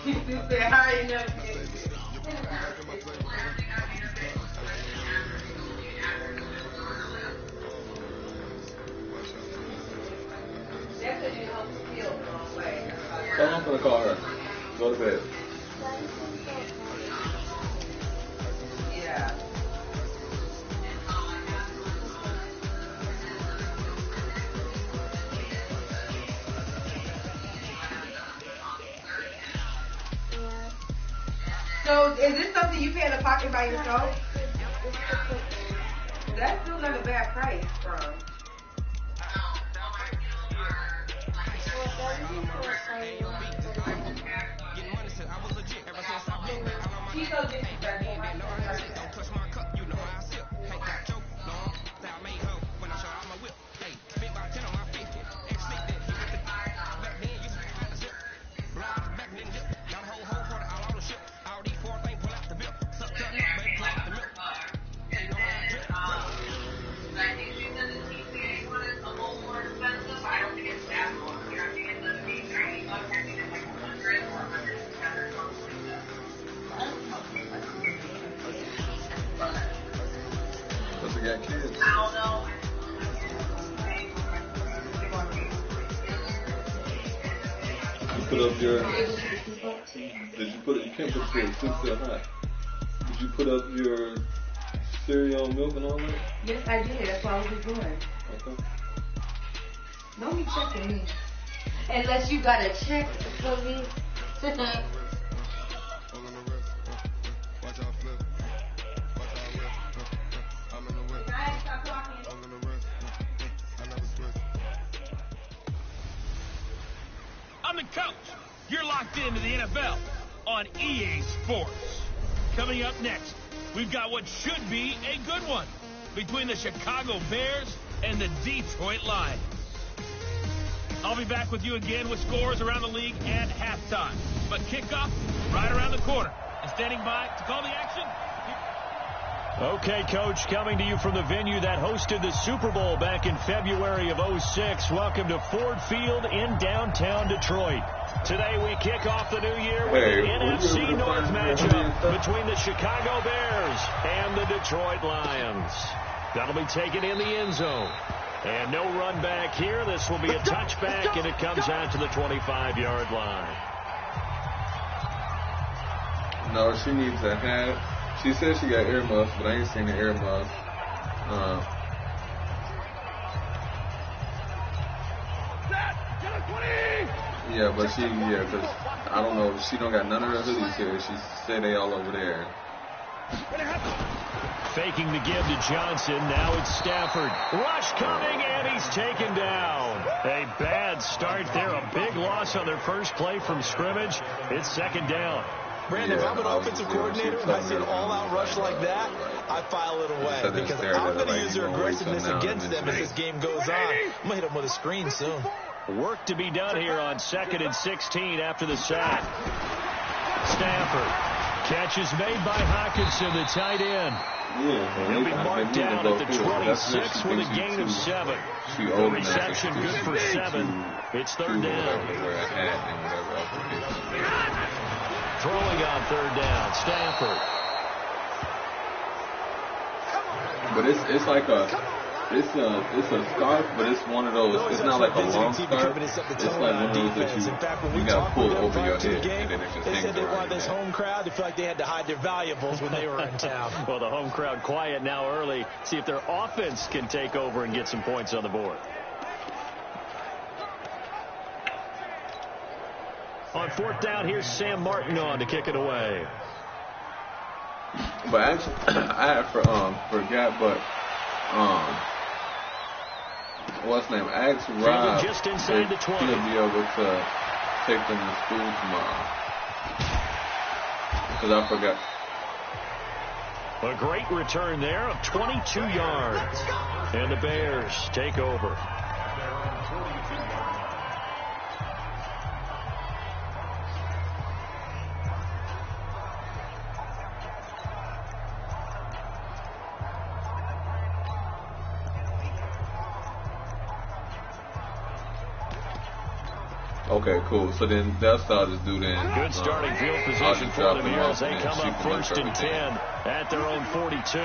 You said, how you never get it? That's what you help feel the wrong way. I'm going to call her. Go to bed. Yeah. So, is this something you pay in the pocket by yourself? That's still not a bad price from. She's so disrespectful. Because we got kids. I don't know. You put up your... Did you put it... You can't put it still hot. Did you put up your cereal, milk, and all that? Yes, I did. That's what I was just doing. Okay. Don't be checking me. Unless you got a check for me. I'm the coach. You're locked into the NFL on EA Sports. Coming up next, we've got what should be a good one between the Chicago Bears and the Detroit Lions. I'll be back with you again with scores around the league at halftime. But kickoff right around the corner. And standing by to call the action. Okay, Coach, coming to you from the venue that hosted the Super Bowl back in February of '06. Welcome to Ford Field in downtown Detroit. Today we kick off the new year with an NFC North matchup between the Chicago Bears and the Detroit Lions. That'll be taken in the end zone. And no run back here. This will be a touchback, and it comes out to the 25-yard line. No, she needs a hat. She said she got earmuffs, but I ain't seen the earmuffs. Yeah, but because I don't know, she don't got none of her hoodies here. She said they all over there. Faking the give to Johnson. Now it's Stafford. Rush coming, and he's taken down. A bad start there. A big loss on their first play from scrimmage. It's second down. Brandon, if I'm an offensive coordinator and I see an all-out rush like that, I file it away because I'm going to use their aggressiveness against them as this game goes on. I'm going to hit them with a screen soon. Work to be done here on 2nd and 16 after the sack. Stafford. Catch is made by Hawkinson, the tight end. He'll be marked down at the 26 with a gain of 7. The reception good for 7. It's third down. Throwing on third down, Stafford. But it's like it's a scarf, but it's one of those. It's not like a long scarf. It's like one of those that you got to pull over your head, and then it just hangs they around. wanted this home crowd. They feel like they had to hide their valuables when they were in town. Well, the home crowd quiet now early. See if their offense can take over and get some points on the board. On fourth down, here's Sam Martin on to kick it away. But actually, I forgot, but what's his name? Ask Rob just inside the 20. He'll be able to take them to school tomorrow. Because I forgot. A great return there of 22 yards. And the Bears take over. Okay, cool. So then that's what I'll just do then. Good starting field position for them here as they come up 1st and 10 at their own 42.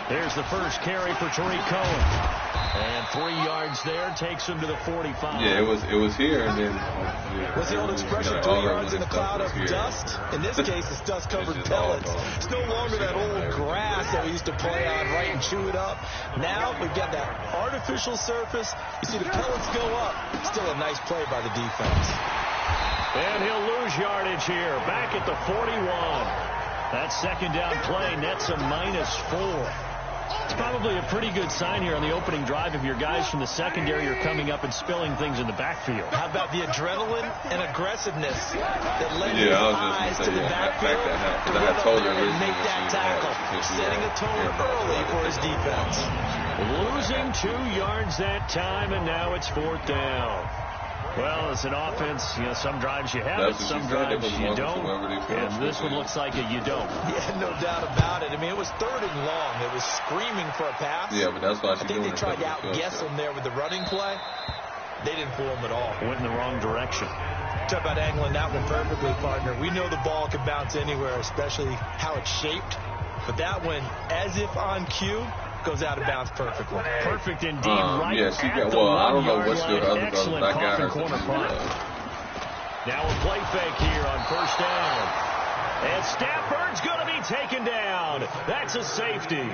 Here's the first carry for Tariq Cohen. And 3 yards there takes him to the 45. Yeah, it was here, and then... What's the old expression, 3 yards in a cloud of dust? In this case, it's dust-covered pellets. It's no longer that old grass that we used to play on, right, and chew it up. Now, we've got that artificial surface. You see the pellets go up. Still a nice play by the defense. And he'll lose yardage here, back at the 41. That second down play nets a -4. It's probably a pretty good sign here on the opening drive if your guys from the secondary are coming up and spilling things in the backfield. How about the adrenaline and aggressiveness that led his eyes to the backfield to run up there and make that tackle, setting a tone early for his defense. Losing 2 yards that time, and now it's 4th down. Well, as an offense, some drives you have it, some drives you don't, and this one looks like you don't. Yeah, no doubt about it. I mean, it was 3rd and long. It was screaming for a pass. Yeah, but that's why I think they tried to outguess him there with the running play. They didn't fool him at all. Went in the wrong direction. Talk about angling that one perfectly, partner. We know the ball can bounce anywhere, especially how it's shaped. But that one, as if on cue, goes out of bounds perfectly. Perfect indeed, right at the I don't know 1 what's yard the line. other Excellent coffin corner punt. Now a play fake here on 1st down. And Stafford's going to be taken down. That's a safety.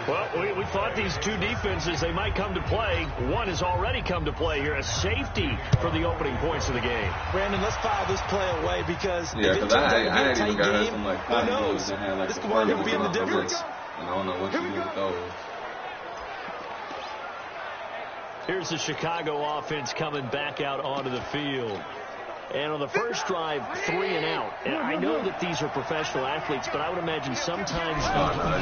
Well, we thought these two defenses, they might come to play. One has already come to play here. A safety for the opening points of the game. Brandon, let's file this play away because yeah, if it turns out to be a tight game, who knows? This could wind up being the difference. I don't know what you do with those. Here's the Chicago offense coming back out onto the field. And on the first drive, 3 and out. And I know that these are professional athletes, but I would imagine sometimes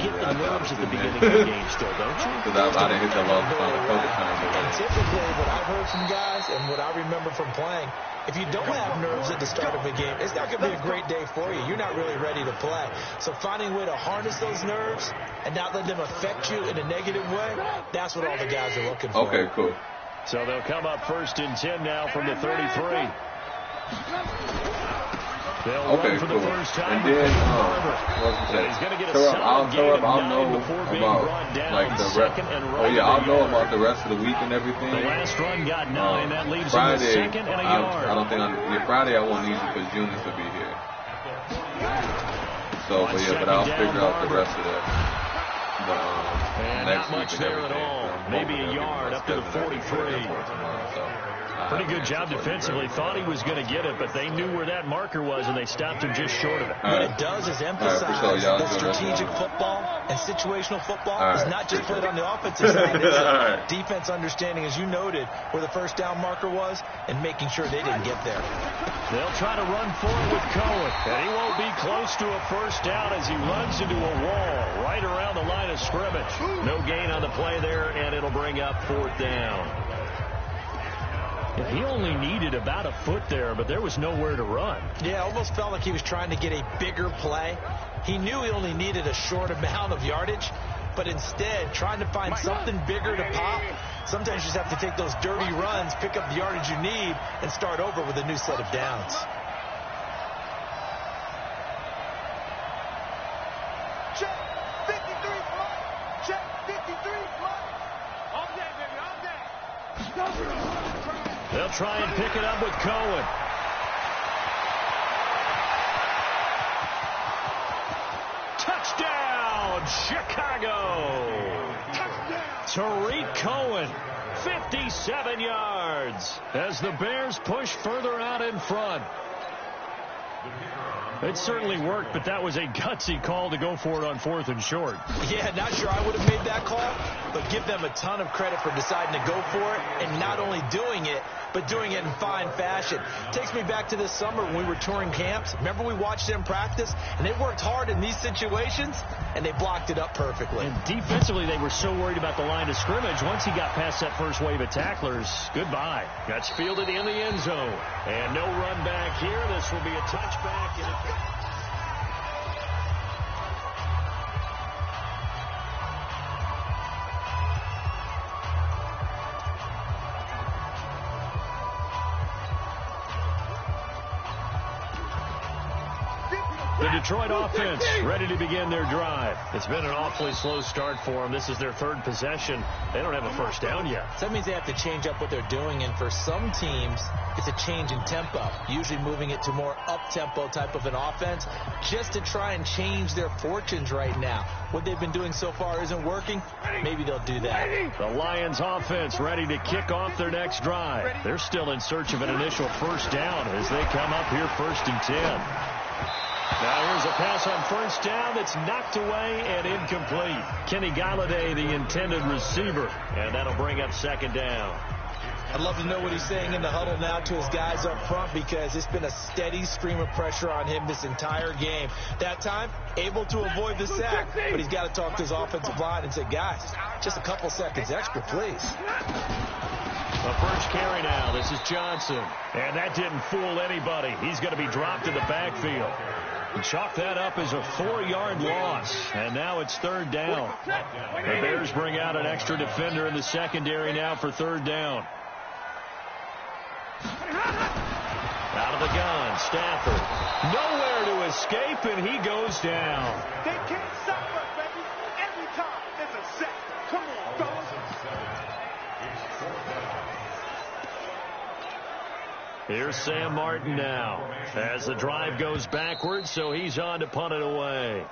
you get the nerves at the beginning of the game still, don't you? Because I didn't hit the low on the cover time. Typically, what I've heard from guys and what I remember from playing, if you don't have nerves at the start of a game, it's not going to be a great day for you. You're not really ready to play. So finding a way to harness those nerves and not let them affect you in a negative way, that's what all the guys are looking for. Okay, cool. So they'll come up 1st and 10 now from the 33. They'll run for the first time. And then, he's going to get a solid gain of 9 before being brought down. I'll know about the rest of the week and everything. The last run got 9. That leaves him with 2nd and a yard. I don't think Friday I won't need you because Junius will be here. So, but I'll figure out the rest of that. And not much there at all. Maybe a yard up to the 43. Pretty good job defensively. Thought he was going to get it, but they knew where that marker was, and they stopped him just short of it. What it does is emphasize that strategic football and situational football is not just played on the offensive side. It's defense understanding, as you noted, where the first down marker was and making sure they didn't get there. They'll try to run forward with Cohen, and he won't be close to a first down as he runs into a wall right around the line of scrimmage. No gain on the play there, and it'll bring up 4th down. He only needed about a foot there, but there was nowhere to run. Yeah, almost felt like he was trying to get a bigger play. He knew he only needed a short amount of yardage, but instead trying to find something bigger to pop. Sometimes you just have to take those dirty runs, pick up the yardage you need, and start over with a new set of downs. Check 53 flat. Check 53 flat. All day, baby, all day. They'll try and pick it up with Cohen. Touchdown, Chicago! Tariq Cohen, 57 yards, as the Bears push further out in front. It certainly worked, but that was a gutsy call to go for it on 4th and short. Yeah, not sure I would have made that call, but give them a ton of credit for deciding to go for it and not only doing it, but doing it in fine fashion. Takes me back to this summer when we were touring camps. Remember we watched them practice, and they worked hard in these situations, and they blocked it up perfectly. And defensively, they were so worried about the line of scrimmage. Once he got past that first wave of tacklers, goodbye. Got fielded in the end zone. And no run back here. This will be a touchback. The Detroit offense ready to begin their drive. It's been an awfully slow start for them. This is their third possession. They don't have a first down yet. So that means they have to change up what they're doing, and for some teams, it's a change in tempo, usually moving it to more up-tempo type of an offense just to try and change their fortunes right now. What they've been doing so far isn't working. Maybe they'll do that. The Lions offense ready to kick off their next drive. They're still in search of an initial first down as they come up here 1st and 10. Now here's a pass on first down that's knocked away and incomplete. Kenny Galladay, the intended receiver, and that'll bring up 2nd down. I'd love to know what he's saying in the huddle now to his guys up front, because it's been a steady stream of pressure on him this entire game. That time, able to avoid the sack, but he's got to talk to his offensive line and say, guys, just a couple seconds extra, please. The first carry now. This is Johnson. And that didn't fool anybody. He's going to be dropped in the backfield. And chalk that up as a 4-yard loss. And now it's 3rd down. The Bears bring out an extra defender in the secondary now for 3rd down. Out of the gun, Stafford. Nowhere to escape, and he goes down. They can't stop us, baby. Every time there's a sack. Come on, fellas. Here's Sam Martin now as the drive goes backwards, so he's on to punt it away.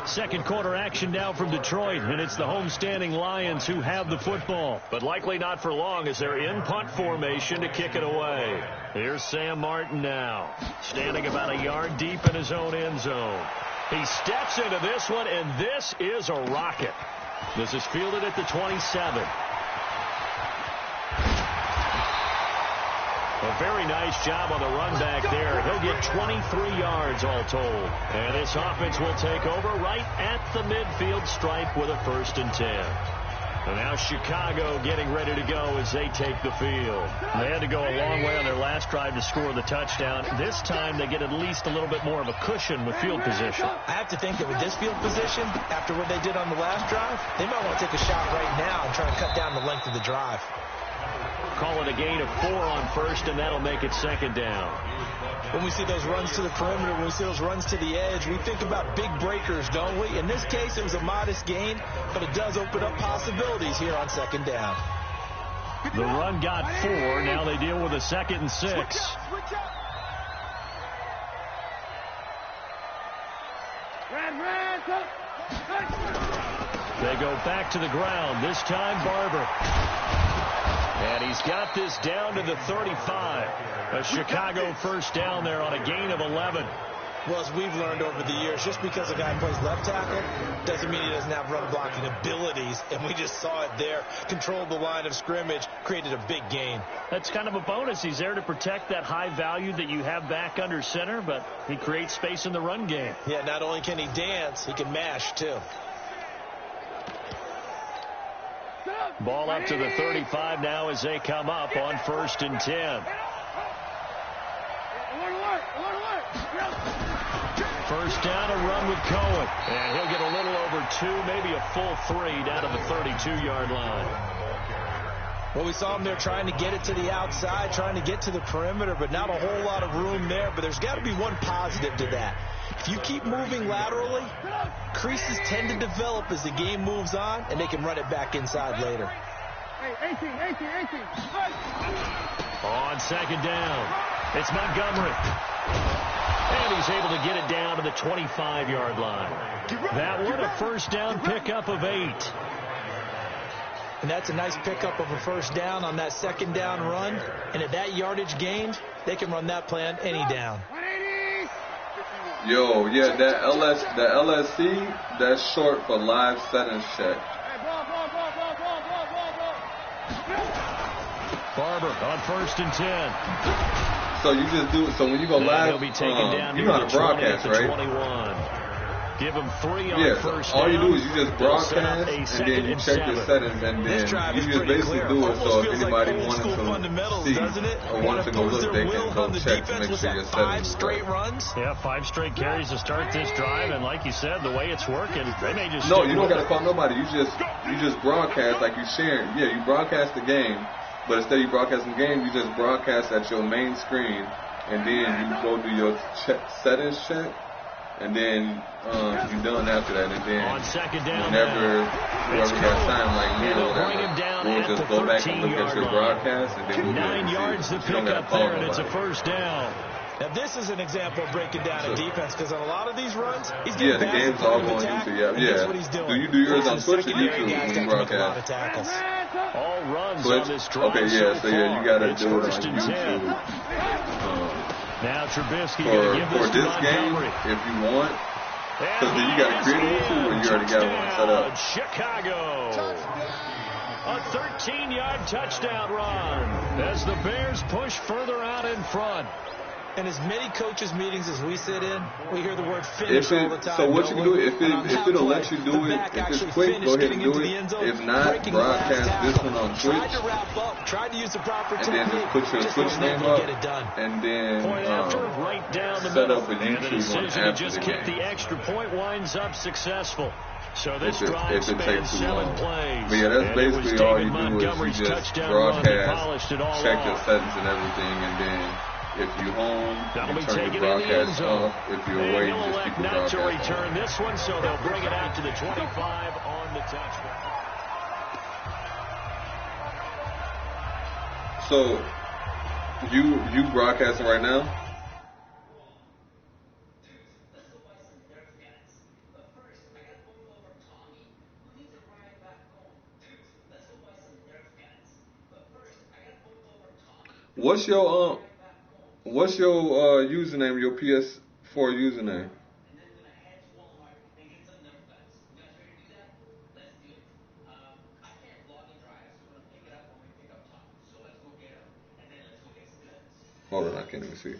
Second quarter action now from Detroit, and it's the homestanding Lions who have the football, but likely not for long as they're in punt formation to kick it away. Here's Sam Martin now, standing about a yard deep in his own end zone. He steps into this one, and this is a rocket. This is fielded at the 27. A very nice job on the run back there. He'll get 23 yards all told. And this offense will take over right at the midfield stripe with a 1st and 10. And now Chicago getting ready to go as they take the field. They had to go a long way on their last drive to score the touchdown. This time they get at least a little bit more of a cushion with field position. I have to think that with this field position, after what they did on the last drive, they might want to take a shot right now and try and cut down the length of the drive. Call it a gain of 4 on 1st, and that'll make it 2nd down. When we see those runs to the perimeter, when we see those runs to the edge, we think about big breakers, don't we? In this case, it was a modest gain, but it does open up possibilities here on 2nd down. The run got 4. Now they deal with a 2nd and 6. They go back to the ground. This time, Barber. And he's got this down to the 35. A Chicago first down there on a gain of 11. Well, as we've learned over the years, just because a guy plays left tackle doesn't mean he doesn't have run blocking abilities. And we just saw it there. Controlled the line of scrimmage, created a big gain. That's kind of a bonus. He's there to protect that high value that you have back under center, but he creates space in the run game. Yeah, not only can he dance, he can mash, too. Ball up to the 35 now as they come up on 1st and 10. First down, a run with Cohen. And he'll get a little over 2, maybe a full 3 down to the 32-yard line. Well, we saw him there trying to get it to the outside, trying to get to the perimeter, but not a whole lot of room there. But there's got to be one positive to that. If you keep moving laterally, creases tend to develop as the game moves on, and they can run it back inside later. On 2nd down, it's Montgomery. And he's able to get it down to the 25-yard line. That one, a first down pickup of 8. And that's a nice pickup of a first down on that 2nd down run. And at that yardage gained, they can run that play on any down. Yo, yeah, that LSC, that's short for live settings check. Barber on 1st and 10. So you just do it. So when you go live, he'll be taken down you know how to broadcast, right? 21. Give him 3 on first all down. you do is you just broadcast, and then you check your settings, and then you just basically do it so if anybody wanted to see or wanted to go look, they can go check to make sure your settings straight runs. Yeah, 5 straight carries to start this drive, and like you said, the way it's working, they may just... No, you don't got to call nobody. You just broadcast like you sharing. Yeah, you broadcast the game, but instead of broadcasting the game, you just broadcast at your main screen, and then you go do your settings check, and then you're done after that, and then on second down, whenever whoever got time like me or whatever, we'll just go back and look at your broadcast, and then we'll 9 yards to pick up there, and it's a first down. Now, this is an example of breaking down a defense, because on a lot of these runs, he's getting the game's all going into, yeah. What he's doing. Do you do yours on Twitch or YouTube when you broadcast? All runs Twitch? on this drive. Okay, yeah, so yeah, you gotta do it on YouTube. Now Trubisky for this game, if you want, because then you got to create a YouTube or you already got one set up. Chicago. A 13-yard touchdown run as the Bears push further out in front. In as many coaches' meetings as we sit in, we hear the word finish all the time. So what you can do, if it'll let you do it, if it's quick, go ahead and do it. If not, broadcast this one on Twitch. Tried to wrap up, tried to use the proper technique. And then just put your Twitch name up, and then right down the set middle. up a YouTube one after just the kick game. The extra point winds up successful. So this if drive it takes too long. plays. But yeah, that's basically all you do is you just broadcast, check your settings and everything, and then if you're home, you turn your broadcast off. If you're away, you just keep your broadcast not to return this one, so they'll bring it out to the 25 on the touchdown. So you broadcasting right now? What's your username? Your PS4 username? Hold on, I can't even see.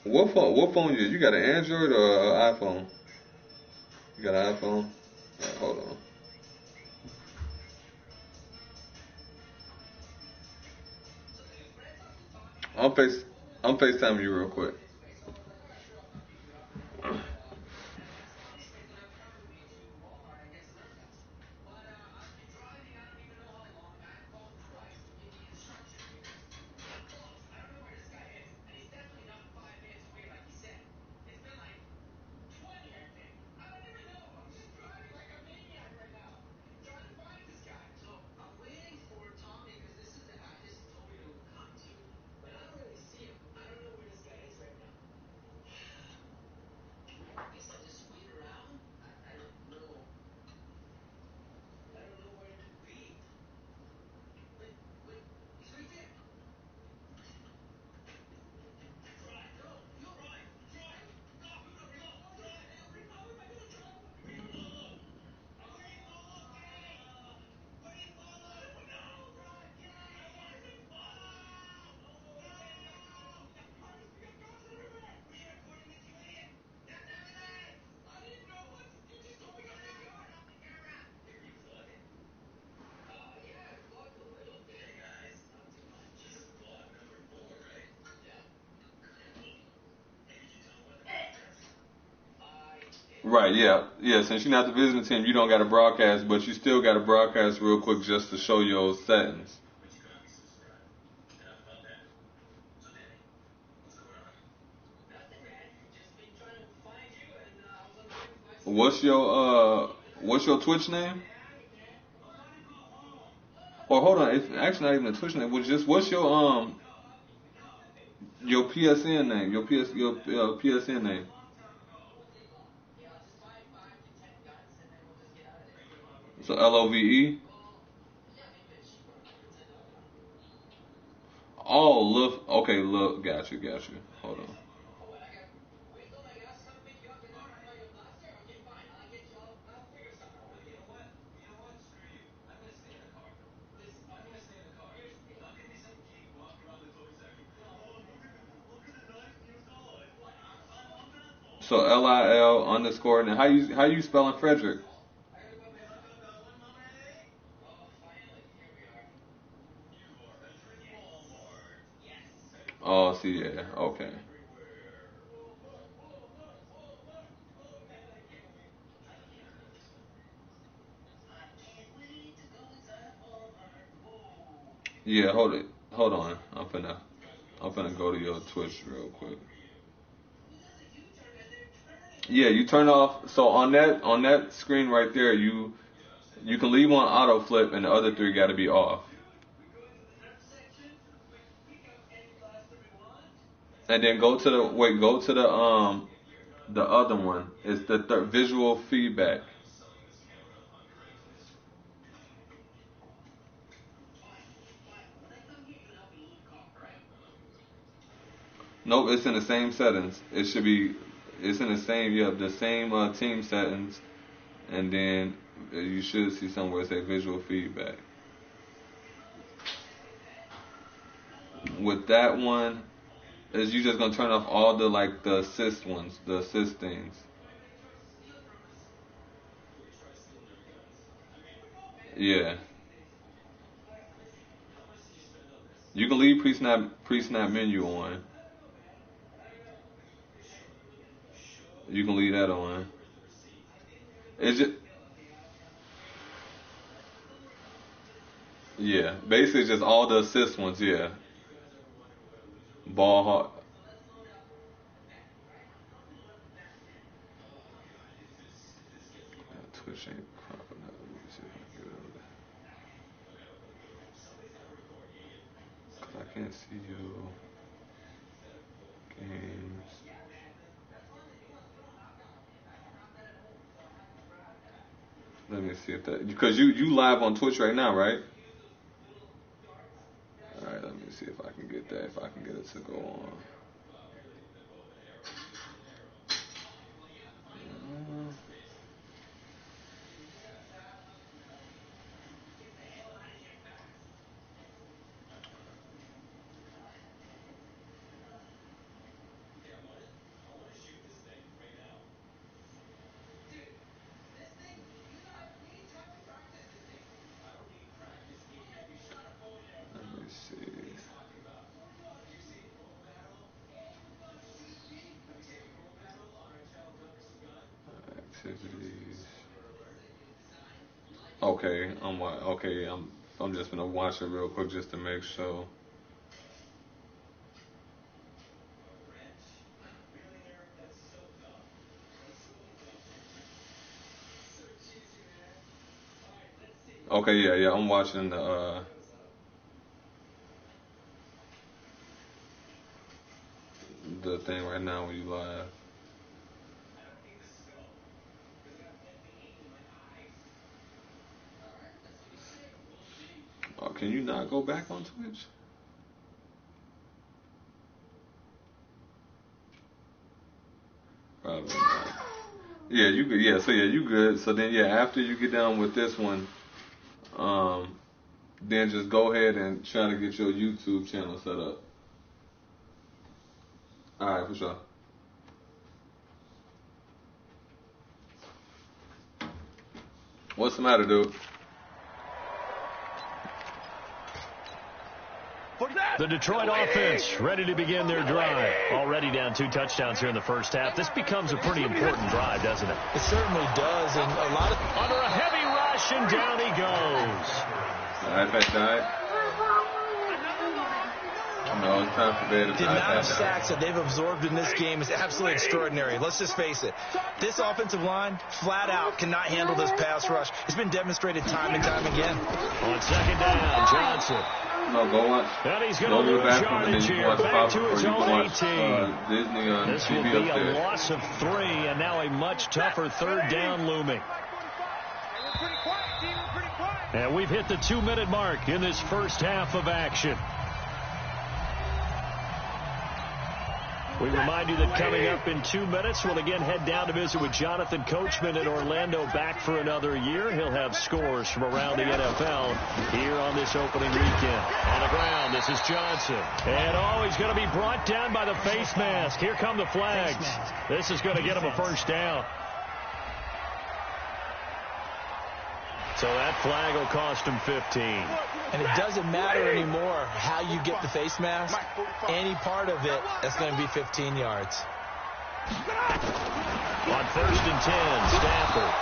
What phone you? You got an Android or an iPhone? You got an iPhone? Right, hold on. I'm FaceTiming you real quick. Right, yeah. Since you're not the visiting team, you don't got to broadcast, but you still got to broadcast real quick just to show your settings. What's your Twitch name? Or hold on, it's actually not even a Twitch name. What's your PSN name? Your PSN name. So LOVE. Oh, look. Okay, look. Got you. Hold on. So LIL_, and how you spelling Frederick? Oh, see, yeah, okay. Yeah, hold on. I'm finna go to your Twitch real quick. Yeah, you turn off. So on that screen right there, you can leave on auto flip, and the other 3 got to be off. And then go to the other one. It's the visual feedback. Nope, it's in the same settings. It's in the same team settings, and then you should see somewhere it say visual feedback. With that one, is you just gonna turn off all the assist ones, the assist things. Yeah. You can leave pre-snap menu on. You can leave that on. It's just, yeah, basically just all the assist ones, yeah. Ball hawk. Twitch ain't cropping up. Let me see if I can get over there. Cause I can't see your games. Let me see if that, because you live on Twitch right now, right? All right, let me see if I can get that. If I can get it to go on. Let me see. Activities. Okay, I'm just gonna watch it real quick just to make sure. Okay, yeah, I'm watching the thing right now when you live. Oh, can you not go back on Twitch? Probably not. Yeah, you good. Yeah, so yeah, you good. So then, yeah, after you get done with this one, then just go ahead and try to get your YouTube channel set up. All right, for sure. What's the matter, dude? The Detroit offense ready to begin their drive. Already down 2 touchdowns here in the first half. This becomes a pretty important drive, doesn't it? It certainly does, and a lot of... Under a heavy rush, and down he goes. iPad No, it's time for bed. The amount of sacks that they've absorbed in this game is absolutely extraordinary. Let's just face it. This offensive line, flat out, cannot handle this pass rush. It's been demonstrated time and time again. On second down, Johnson. No, go watch. And he's going to lose yardage here. Back to his own 18. Disney on this TV will be up there. A loss of 3, and now a much tougher third down looming. And we've hit the 2-minute mark in this first half of action. We remind you that coming up in 2 minutes, we'll again head down to visit with Jonathan Coachman in Orlando, back for another year. He'll have scores from around the NFL here on this opening weekend. On the ground, this is Johnson. And, he's going to be brought down by the face mask. Here come the flags. This is going to get him a first down. So that flag will cost him 15. And it doesn't matter anymore how you get the face mask. Any part of it, that's going to be 15 yards. On 1st and 10, Stafford.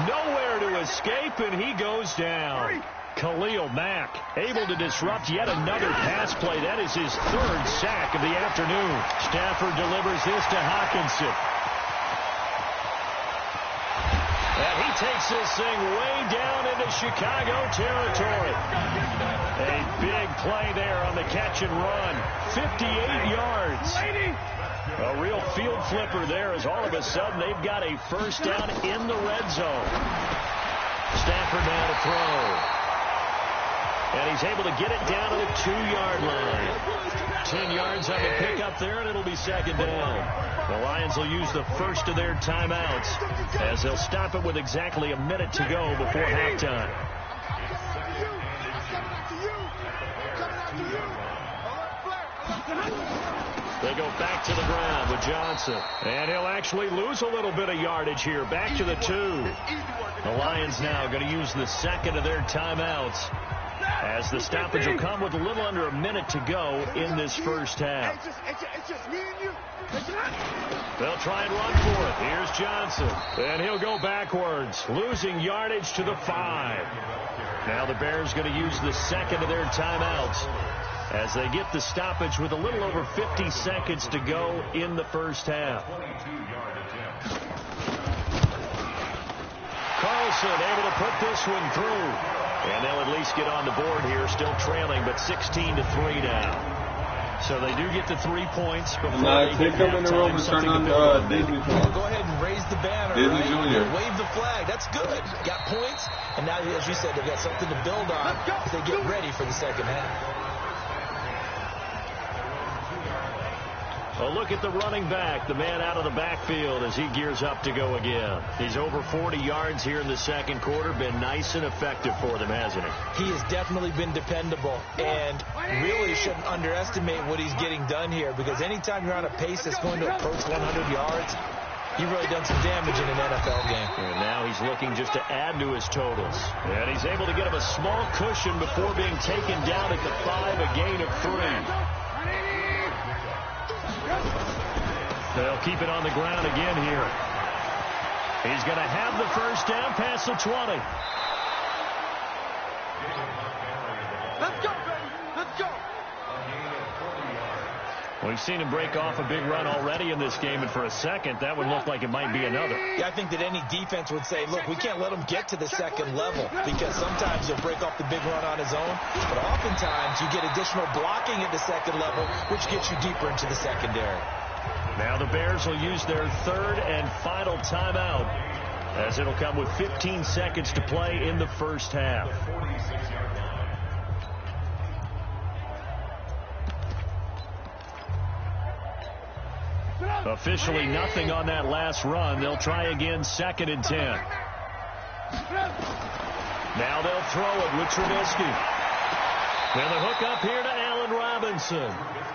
Nowhere to escape, and he goes down. Khalil Mack able to disrupt yet another pass play. That is his third sack of the afternoon. Stafford delivers this to Hawkinson. And he takes this thing way down into Chicago territory. A big play there on the catch and run. 58 yards. A real field flipper there as all of a sudden they've got a first down in the red zone. Stafford now to throw. And he's able to get it down to the 2-yard line. 10 yards on the pickup there, and it'll be second down. The Lions will use the first of their timeouts as they'll stop it with exactly a minute to go before halftime. They go back to the ground with Johnson. And he'll actually lose a little bit of yardage here. Back to the 2. The Lions now going to use the second of their timeouts as the stoppage will come with a little under a minute to go in this first half. They'll try and run for it. Here's Johnson. And he'll go backwards, losing yardage to the 5. Now the Bears going to use the second of their timeouts as they get the stoppage with a little over 50 seconds to go in the first half. Carlson able to put this one through. And they'll at least get on the board here, still trailing, but 16-3 now. So they do get the 3 points before they take them in the room and turn on Disney. Go ahead and raise the banner, Disney right? Jr. Wave the flag. That's good. Got points, and now, as you said, they've got something to build on as they get ready for the second half. A look at the running back, the man out of the backfield as he gears up to go again. He's over 40 yards here in the second quarter. Been nice and effective for them, hasn't he? He has definitely been dependable and really shouldn't underestimate what he's getting done here, because anytime you're on a pace that's going to approach 100 yards, you've really done some damage in an NFL game. And now he's looking just to add to his totals. And he's able to get him a small cushion before being taken down at the 5, a gain of 3. They'll keep it on the ground again here. He's going to have the first down past the 20. Let's go, baby. Let's go. We've seen him break off a big run already in this game, and for a second, that would look like it might be another. Yeah, I think that any defense would say, look, we can't let him get to the second level, because sometimes he'll break off the big run on his own, but oftentimes you get additional blocking at the second level, which gets you deeper into the secondary. Now the Bears will use their third and final timeout as it'll come with 15 seconds to play in the first half. Officially nothing on that last run. They'll try again, 2nd and 10. Now they'll throw it with Trubisky. And the hook up here to Allen Robinson.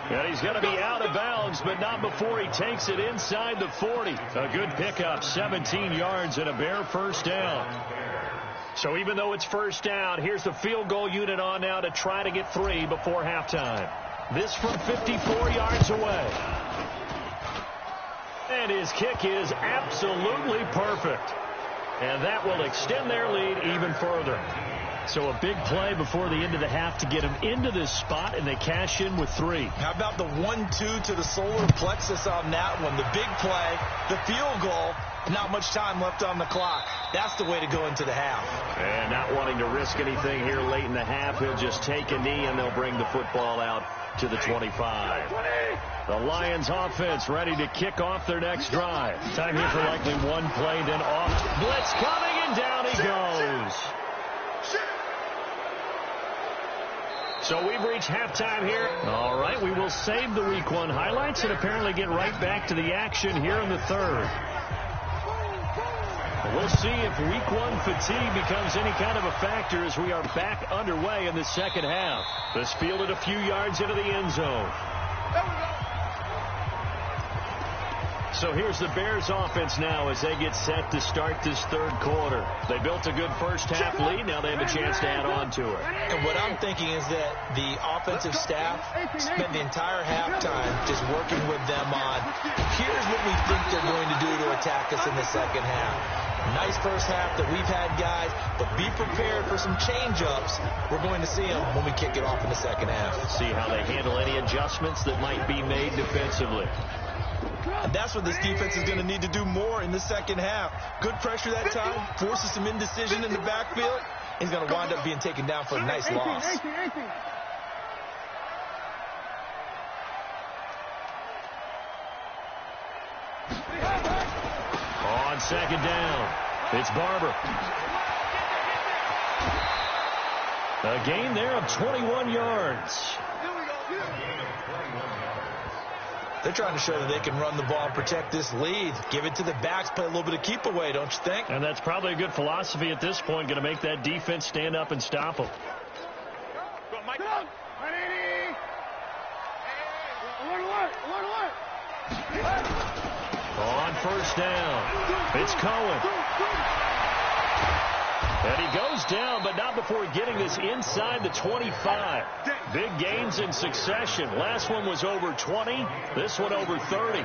And he's going to be out of bounds, but not before he takes it inside the 40. A good pickup, 17 yards and a Bear first down. So even though it's first down, here's the field goal unit on now to try to get 3 before halftime. This from 54 yards away. And his kick is absolutely perfect. And that will extend their lead even further. So a big play before the end of the half to get them into this spot, and they cash in with 3. How about the 1-2 to the solar plexus on that one? The big play, the field goal, not much time left on the clock. That's the way to go into the half. And not wanting to risk anything here late in the half, he'll just take a knee, and they'll bring the football out to the 25. The Lions offense ready to kick off their next drive. Time here for likely one play, then off. Blitz coming, and down he goes. So we've reached halftime here. All right, we will save the Week 1 highlights and apparently get right back to the action here in the third. We'll see if Week 1 fatigue becomes any kind of a factor as we are back underway in the second half. This fielded a few yards into the end zone. So here's the Bears offense now as they get set to start this third quarter. They built a good first half lead. Now they have a chance to add on to it. And what I'm thinking is that the offensive staff spent the entire halftime just working with them on, here's what we think they're going to do to attack us in the second half. Nice first half that we've had, guys, but be prepared for some change-ups. We're going to see them when we kick it off in the second half. See how they handle any adjustments that might be made defensively. And that's what this defense is going to need to do more in the second half. Good pressure that time, forces some indecision in the backfield. He's going to wind up being taken down for a nice loss. On second down, it's Barber. A gain there of 21 yards. They're trying to show that they can run the ball and protect this lead. Give it to the backs, play a little bit of keep away, don't you think? And that's probably a good philosophy at this point, going to make that defense stand up and stop them. On first down, it's Cohen. And he goes down, but not before getting this inside the 25. Big gains in succession. Last one was over 20. This one over 30.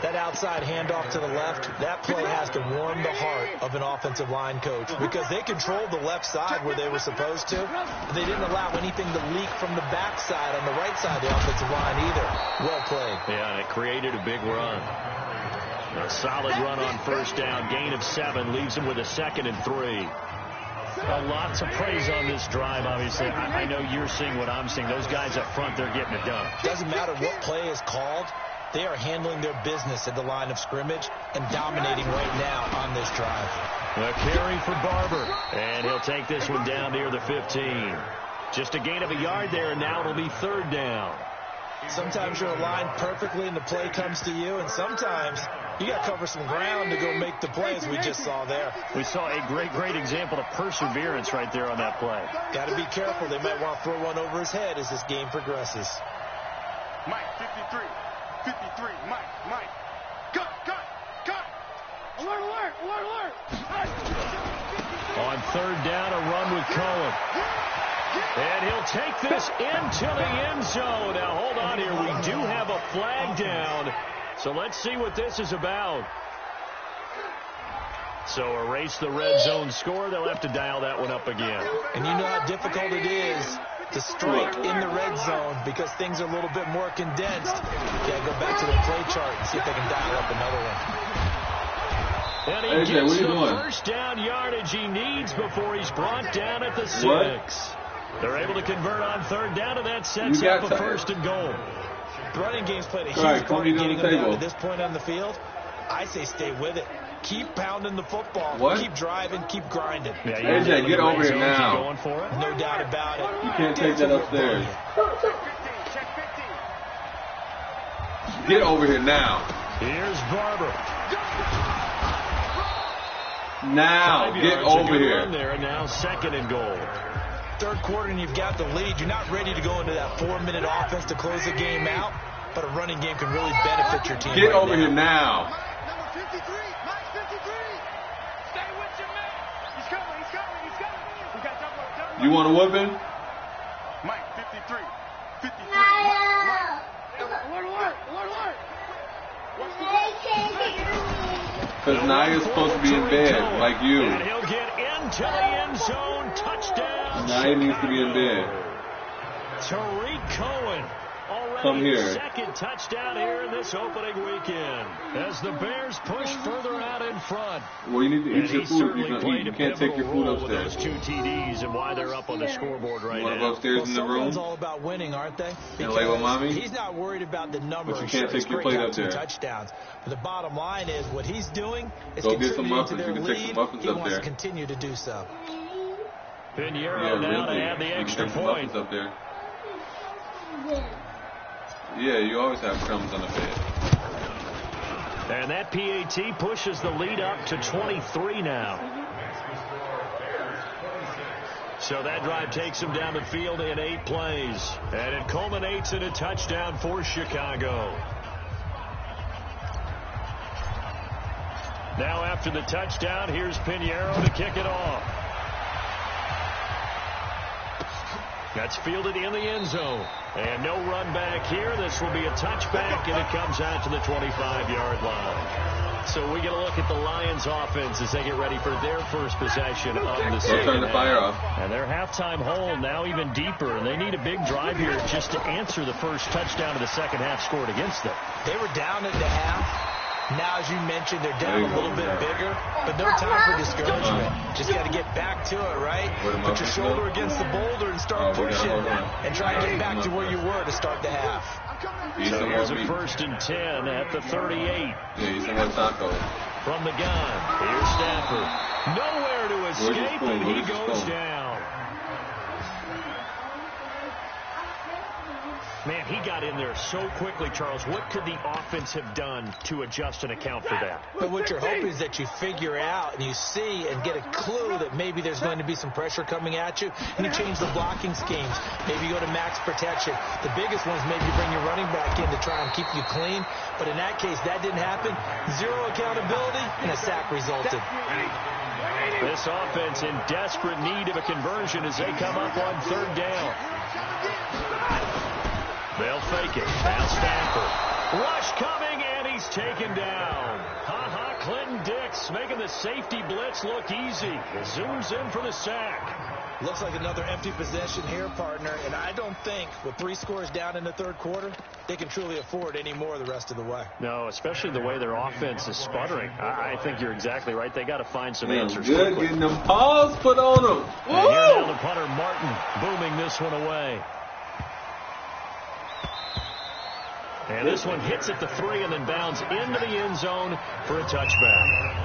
That outside handoff to the left, that play has to warm the heart of an offensive line coach because they controlled the left side where they were supposed to. They didn't allow anything to leak from the backside on the right side of the offensive line either. Well played. Yeah, and it created a big run. A solid run on first down. Gain of 7 leaves him with a 2nd and 3. Lots of praise on this drive, obviously. I know you're seeing what I'm seeing. Those guys up front, they're getting it done. Doesn't matter what play is called. They are handling their business at the line of scrimmage and dominating right now on this drive. A carry for Barber. And he'll take this one down near the 15. Just a gain of a yard there, and now it'll be 3rd down. Sometimes you're aligned perfectly and the play comes to you, and sometimes you got to cover some ground to go make the plays we just saw there. We saw a great example of perseverance right there on that play. Got to be careful. They might want to throw one over his head as this game progresses. Mike, 53. 53, Mike. Cut. Alert. On 3rd down, a run with Cohen. And he'll take this into the end zone. Now, hold on here. We do have a flag down. So let's see what this is about. So erase the red zone score. They'll have to dial that one up again. And you know how difficult it is to strike in the red zone because things are a little bit more condensed. Yeah, go back to the play chart and see if they can dial up another one. And he gets the first down yardage he needs before he's brought down at the 6. What? They're able to convert on 3rd down, and that sets up a 1st and goal. The running game's played a huge part in getting them down to this point on the field. I say stay with it. Keep pounding the football. What? Keep driving. Keep grinding. Yeah, AJ, get over here now. Going for it. No doubt about it. You can't take that upstairs. Get over here now. Here's Barber. Now, get over here. There, now 2nd and goal. 3rd quarter and you've got the lead. You're not ready to go into that 4-minute offense to close the game out, but a running game can really benefit your team. Get over here now. Number 53, Mike 53. Stay with your man. He's coming. We got double. You want a whooping? Mike 53. 53. Mike. Alert. Because Naya's supposed to be in bed, like you. And he'll get into the end zone. Touchdown. Naya needs to be in bed. Tariq Cohen. Come here. 2nd touchdown here in this opening weekend as the Bears push further out in front. Well, you need to eat your food. You can't take your food upstairs. Those 2 TDs and why they're up on the scoreboard right now. You want to go upstairs in the room? It's all about winning, aren't they? And lay with mommy? He's not worried about the numbers. But you can't take your plate up there. Touchdowns. But the bottom line is what he's doing is go get some contributing muffins. to their You can lead. take some muffins He up wants there. to continue to do so. Pinheiro now to add the extra point. Up there. Yeah, you always have crumbs on the bed. And that PAT pushes the lead up to 23 now. So that drive takes him down the field in 8 plays. And it culminates in a touchdown for Chicago. Now after the touchdown, here's Pinheiro to kick it off. That's fielded in the end zone. And no run back here. This will be a touchback, and it comes out to the 25-yard line. So we get a look at the Lions offense as they get ready for their first possession of the season. Turn the fire off. And their halftime hole now even deeper, and they need a big drive here just to answer the first touchdown of the second half scored against them. They were down at the half. Now, as you mentioned, they're down a little bit bigger, but no time for discouragement. Just got to get back to it, right? Put your shoulder against the boulder and start pushing and try to get back to where you were to start the half. So here's a 1st and 10 at the 38. From the gun, here's Stafford. Nowhere to escape, and he goes down. Man, he got in there so quickly, Charles. What could the offense have done to adjust and account for that? But what you're hoping is that you figure out and you see and get a clue that maybe there's going to be some pressure coming at you, and you change the blocking schemes. Maybe you go to max protection. The biggest ones, maybe you bring your running back in to try and keep you clean. But in that case, that didn't happen. Zero accountability, and a sack resulted. This offense in desperate need of a conversion as they come up on 3rd down. They'll fake it. Now Stafford. Rush coming, and he's taken down. Clinton Dix making the safety blitz look easy. Zooms in for the sack. Looks like another empty possession here, partner, and I don't think with 3 scores down in the 3rd quarter, they can truly afford any more the rest of the way. No, especially the way their offense is sputtering. I think you're exactly right. They got to find some answers good quickly. Getting them paws put on them. And here now the punter, Martin, booming this one away. And this one hits at the 3 and then bounds into the end zone for a touchback.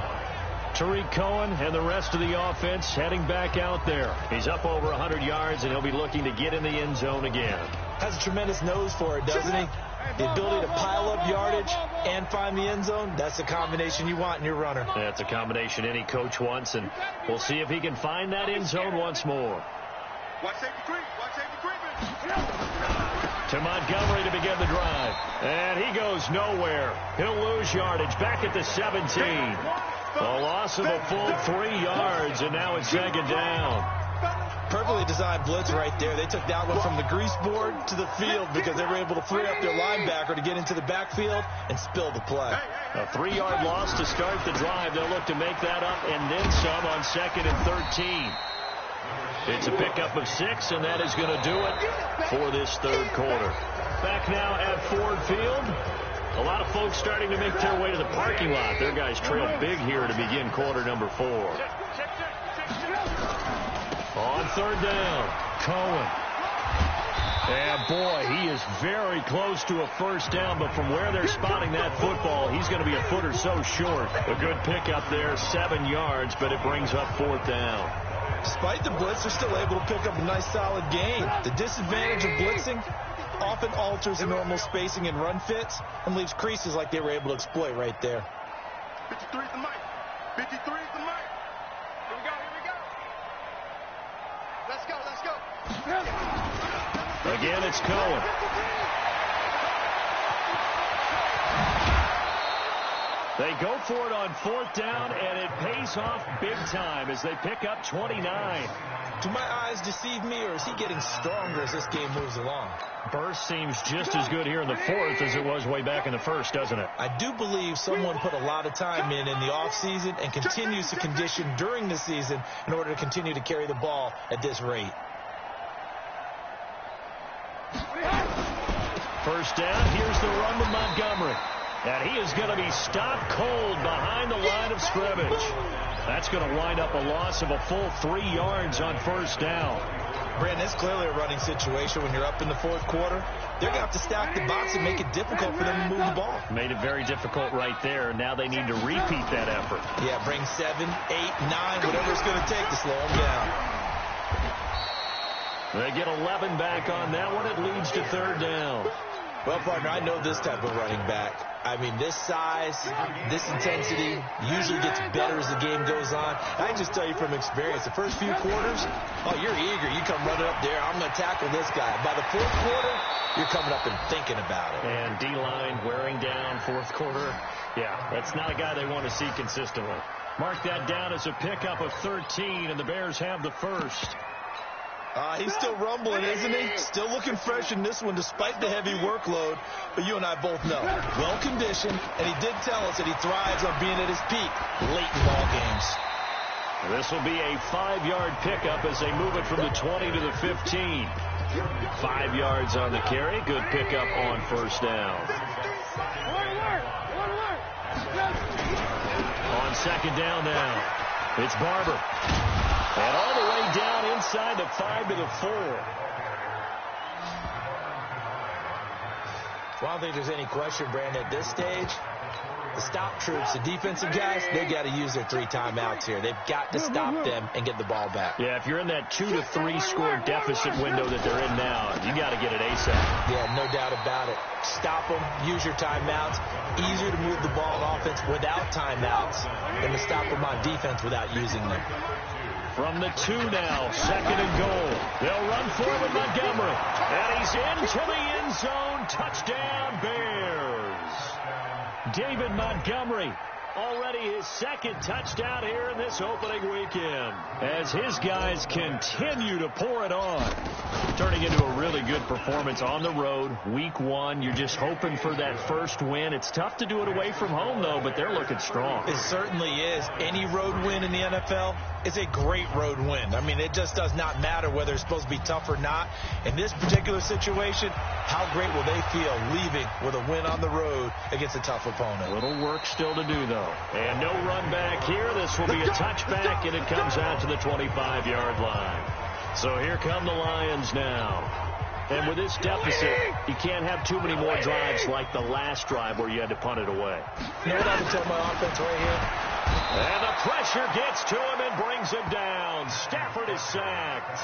Tariq Cohen and the rest of the offense heading back out there. He's up over 100 yards, and he'll be looking to get in the end zone again. Has a tremendous nose for it, doesn't he? The ability to pile up yardage and find the end zone, that's the combination you want in your runner. That's a combination any coach wants, and we'll see if he can find that end zone once more. Watch safety creep. Watch safety creeping. To Montgomery to begin the drive. And he goes nowhere. He'll lose yardage back at the 17. A loss of a full 3 yards, and now it's 2nd down. Perfectly designed blitz right there. They took that one from the grease board to the field because they were able to free up their linebacker to get into the backfield and spill the play. A 3-yard loss to start the drive. They'll look to make that up and then some on 2nd and 13. It's a pickup of 6, and that is going to do it for this 3rd quarter. Back now at Ford Field. A lot of folks starting to make their way to the parking lot. Their guys trail big here to begin quarter number 4. On 3rd down, Cohen. And boy, he is very close to a 1st down, but from where they're spotting that football, he's going to be a foot or so short. A good pickup there, 7 yards, but it brings up 4th down. Despite the blitz, they're still able to pick up a nice solid gain. The disadvantage of blitzing often alters the normal spacing and run fits and leaves creases like they were able to exploit right there. 53 is the mic. 53 is the mic. Here we go. Here we go. Let's go. Let's go. Again, it's Cohen. They go for it on 4th down, and it pays off big time as they pick up 29. Do my eyes deceive me, or is he getting stronger as this game moves along? Burst seems just as good here in the 4th as it was way back in the 1st, doesn't it? I do believe someone put a lot of time in the offseason and continues to condition during the season in order to continue to carry the ball at this rate. 1st down, here's the run to Montgomery. And he is going to be stopped cold behind the line of scrimmage. That's going to wind up a loss of a full 3 yards on 1st down. Brandon, it's clearly a running situation when you're up in the 4th quarter. They're going to have to stack the box and make it difficult for them to move the ball. Made it very difficult right there. Now they need to repeat that effort. Yeah, bring 7, 8, 9, whatever it's going to take to slow them down. They get 11 back on that one. It leads to 3rd down. Well, partner, I know this type of running back. I mean, this size, this intensity usually gets better as the game goes on. I can just tell you from experience, the first few quarters, oh, you're eager. You come running up there. I'm going to tackle this guy. By the 4th quarter, you're coming up and thinking about it. And D-line wearing down 4th quarter. Yeah, that's not a guy they want to see consistently. Mark that down as a pickup of 13, and the Bears have the 1st. He's still rumbling, isn't he? Still looking fresh in this one despite the heavy workload. But you and I both know, well-conditioned, and he did tell us that he thrives on being at his peak late in ball games. This will be a 5-yard pickup as they move it from the 20 to the 15. 5 yards on the carry. Good pickup on first down. On second down now, it's Barber. And all the way down inside the 5 to the 4. Well, I don't think there's any question, Brandon, at this stage. The stop troops, the defensive guys, they got to use their 3 timeouts here. They've got to stop them and get the ball back. Yeah, if you're in that 2 to 3 score deficit window that they're in now, you got to get it ASAP. Yeah, no doubt about it. Stop them, use your timeouts. Easier to move the ball on offense without timeouts than to stop them on defense without using them. From the 2 now, second and goal. They'll run for it with Montgomery. And he's into the end zone. Touchdown, Bears. David Montgomery, already his second touchdown here in this opening weekend, as his guys continue to pour it on. Turning into a really good performance on the road, week 1. You're just hoping for that first win. It's tough to do it away from home, though, but they're looking strong. It certainly is. Any road win in the NFL is a great road win. I mean, it just does not matter whether it's supposed to be tough or not. In this particular situation, how great will they feel leaving with a win on the road against a tough opponent? A little work still to do, though. And no run back here. This will be a touchback, and it comes out to the 25-yard line. So here come the Lions now. And with this deficit, you can't have too many more drives like the last drive where you had to punt it away. You know what I would tell my offense right here? And the pressure gets to him and brings him down. Stafford is sacked.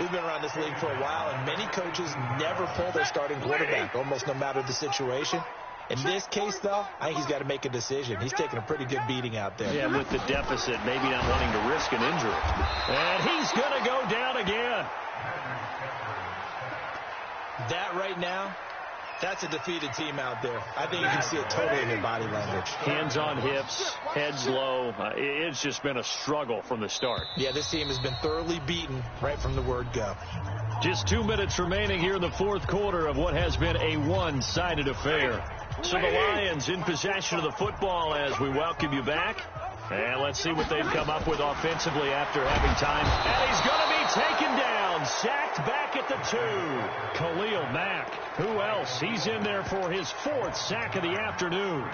We've been around this league for a while, and many coaches never pull their starting quarterback, almost no matter the situation. In this case, though, I think he's got to make a decision. He's taking a pretty good beating out there. Yeah, with the deficit, maybe not wanting to risk an injury. And he's going to go down again. That right now, that's a defeated team out there. I think you can see it totally in their body language. Hands on hips, heads low. It's just been a struggle from the start. Yeah, this team has been thoroughly beaten right from the word go. Just 2 minutes remaining here in the fourth quarter of what has been a one-sided affair. So the Lions in possession of the football as we welcome you back. And let's see what they've come up with offensively after having time. And he's going to be taken down. Sacked back at the 2. Khalil Mack. Who else? He's in there for his 4th sack of the afternoon.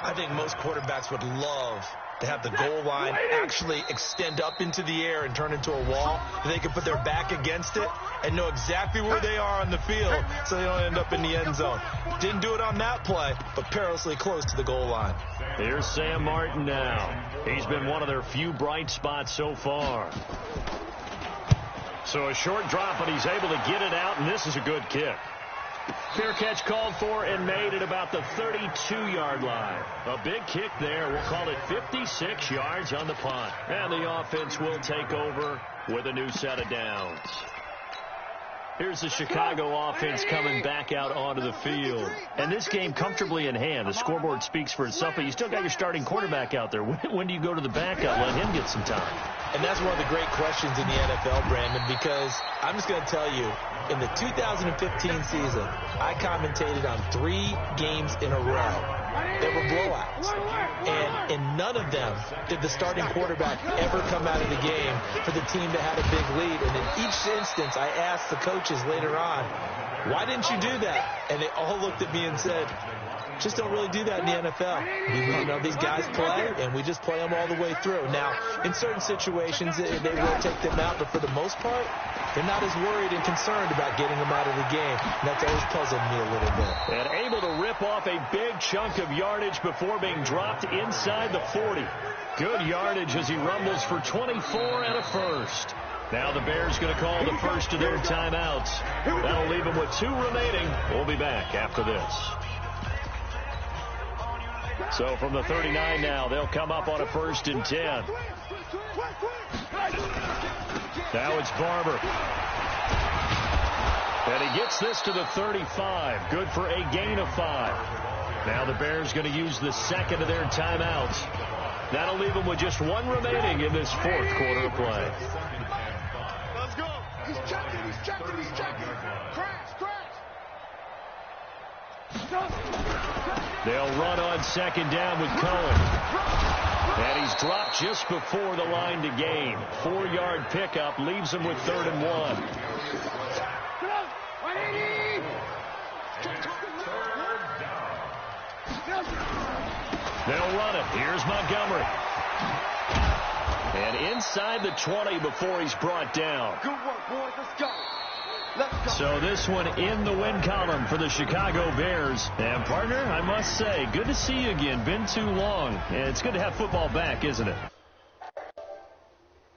I think most quarterbacks would love to have the goal line actually extend up into the air and turn into a wall. They can put their back against it and know exactly where they are on the field so they don't end up in the end zone. Didn't do it on that play, but perilously close to the goal line. Here's Sam Martin now. He's been one of their few bright spots so far. So a short drop, but he's able to get it out, and this is a good kick. Fair catch called for and made at about the 32-yard line. A big kick there. We'll call it 56 yards on the punt. And the offense will take over with a new set of downs. Here's the Chicago offense coming back out onto the field. And this game comfortably in hand. The scoreboard speaks for itself, but you still got your starting quarterback out there. When do you go to the backup? Let him get some time. And that's one of the great questions in the NFL, Brandon, because I'm just going to tell you, in the 2015 season, I commentated on 3 games in a row that were blowouts. And in none of them did the starting quarterback ever come out of the game for the team that had a big lead. And in each instance, I asked the coaches later on, why didn't you do that? And they all looked at me and said, just don't really do that in the NFL. These guys play, and we just play them all the way through. Now, in certain situations, they will take them out, but for the most part, they're not as worried and concerned about getting them out of the game. And that's always puzzled me a little bit. And able to rip off a big chunk of yardage before being dropped inside the 40. Good yardage as he rumbles for 24 and a first. Now the Bears going to call the first of their timeouts. That'll leave them with 2 remaining. We'll be back after this. So from the 39 now, they'll come up on a 1st and 10. Now it's Barber. And he gets this to the 35. Good for a gain of 5. Now the Bears going to use the second of their timeouts. That'll leave them with just one remaining in this fourth quarter of play. Let's go. He's checking. Crash. They'll run on second down with Cohen. And he's dropped just before the line to gain. 4-yard pickup leaves him with 3rd and 1. They'll run it. Here's Montgomery. And inside the 20 before he's brought down. Good work, boys. Let's go. So this one in the win column for the Chicago Bears. And, partner, I must say, good to see you again. Been too long. It's good to have football back, isn't it?